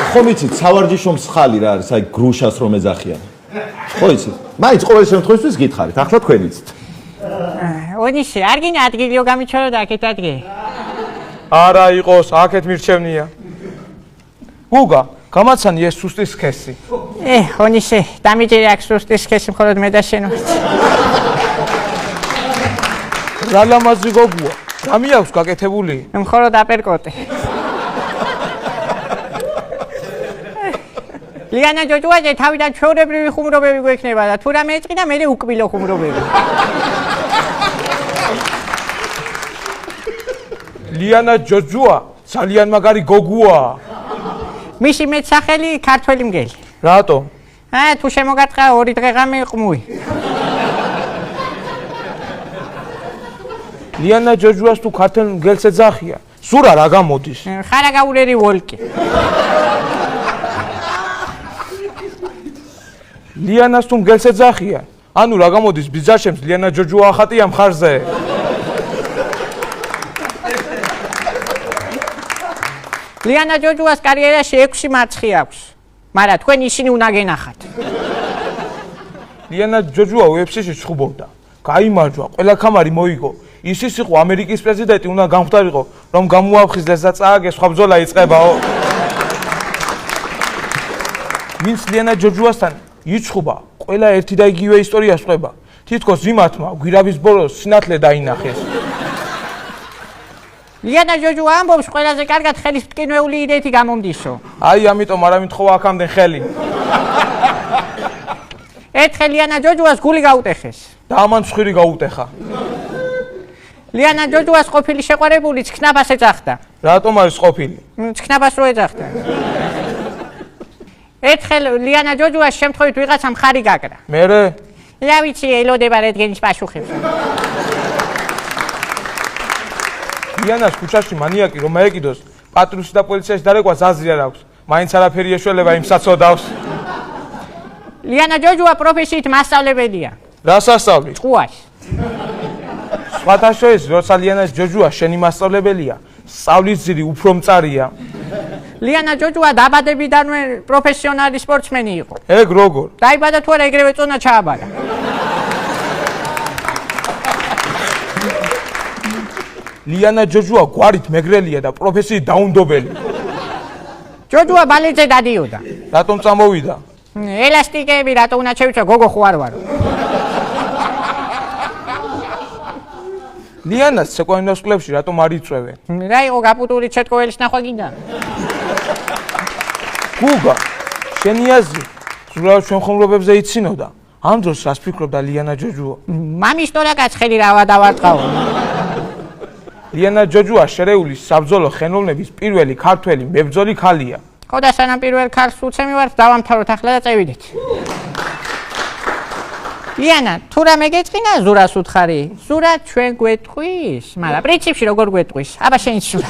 ხომ იცით სავარჯიშო მსხალი რა არის, აი გრუშას რომ ეძახიან. ხო იცით? მაინც ყოველ შემთხვევაში გითხარით, ახლა თქვენ იცით. ონიშე, არ გინდა ადგილიო გამიჩვერო და აქეთ ადგილი. არა იყოს, აქეთ მირჩევნია. გუგა, გამაცანი ეს სუსტის სქესი. ონიშე, დამიჯერე აქ სუსტის სქესი მხოლოდ მე და შენ ვართ. რა ლამაზი გოგოა. რამე აქვს გაკეთებული? მხოლოდ აპერკოტი. ლიანა ჯოჯუაძე თავიდან ჩვეულებრივი ხუმრობები გვექნება და თუ რამე ეწყიდა მე უკბილო ხუმრობები. ლიანა ჯოჯუა ძალიან მაგარი გოგოა. მისი მეტსახელი ქართველი მგელი. რატო? თუ შემოგატყა 2 დღე ღამე ყმუი. ლიანა ჯოჯუას თუ ქართულ მგელს ეძახია, სურა რა გამოდის? ხარაგაულერი ვოლკი. ლიანას თუ მგელს ეძახია, ანუ რა გამოდის ბიძაშემს ლიანა ჯოჯუა ახატია მხარზე? ლიანა ჯოჯუას კარიერაში 6 მარცხი აქვს, მაგრამ თქვენ ისინი უნდა გენახათ. ლიანა ჯოჯუა UFC-ში ჩხუბობდა. გაიმარჯვა, ყველა ქამარი მოიგო. ის იყო ამერიკის პრეზიდენტი, უნდა გამختارიყო, რომ გამოაფხიზდეს და წააგეს, სხვა ბრძოლა იწყებაო. ვინც ლიანა ჯოჯუასთან იჩხუბა, ყველა ერთი და იგივე ისტორიას ყვება. თითქოს იმათმა გვირაბის ბოლოს სინათლე დაინახეს. ლიანა ჯოჯუა ამბობს, ყველაზე კარგად ხელის მტკინვეული იდეითი გამომდისო. აი, ამიტომ არ ამითხოვა აქამდე ხელი. ერთხელ ლიანა ჯოჯუას გული გაუტეხეს. და ამან მსხვილი გაუტეხა. ლიანა ჯოჯუას ყოფილი შეყვარებულიც ქნაბას ეძახდა. რატომ არის ყოფილი? ქნაბას რო ეძახდა. ერთხელ ლიანა ჯოჯუას შემთხვევით ვიღაცამ ხარი გაკრა. მერე? რა ვიცი, ელოდება რედგენის პაშუხებს. ლიანას ქუჩაში მანიაკი რომ აეკიდოს, პატრульში და პოლიციაში დარეკვას აზრი არ აქვს. მაინც არაფერი ეშველება იმ საცოდავს. ლიანა ჯოჯუა პროფესიით მასწავლებელია. რას ასწავლი? ჭუაში. სხვათა შორის, როცა ლიანა ჯოჯუა შენი მასწავლებელია, სწავლის ძირი უფრო მწარია. ლიანა ჯოჯუა დაბადებიდანვე პროფესიონალი სპორტსმენი იყო. ეგ როგორ? დაიბადა თუ არა ეგრევე წონა ჩააბარა. ლიანა ჯოჯუა გვარით მეგრელია და პროფესიით დაუნდობელი. ჯოჯუა ბალეტზე დადიოდა. რატომ წამოვიდა? ელასტიკები რატო უნდა შევიცვა, გოგო ხო არ ვარო. ლიანას სეკვენდოს კლებში რატომ არ იწვევენ? რა იყო გაპუტური ჩეთკოველის ნახვა გინდა? გუგა, შენი აზრი, სულ ჩვენ ხომრობებზე იცინოდა. ამ დროს რას ფიქრობდა ლიანა ჯოჯუა? მამის თორაკაც ხელი რა დავარტყაო. ლიანა ჯოჯუა შერეული საბრძოლო ხელოვნების პირველი ქართველი მებრძოლი ქალია. ხო და სანამ პირველ ქალს უცემი ვარ, დავამთავროთ ახლა და წევიდეთ. ლიანა, თუ რამე გეწყინა ზურას უთხარი? ზურა ჩვენ გვეტყვის, მაგრამ პრინციპში როგორ გვეტყვის? აბა შენ ზურა.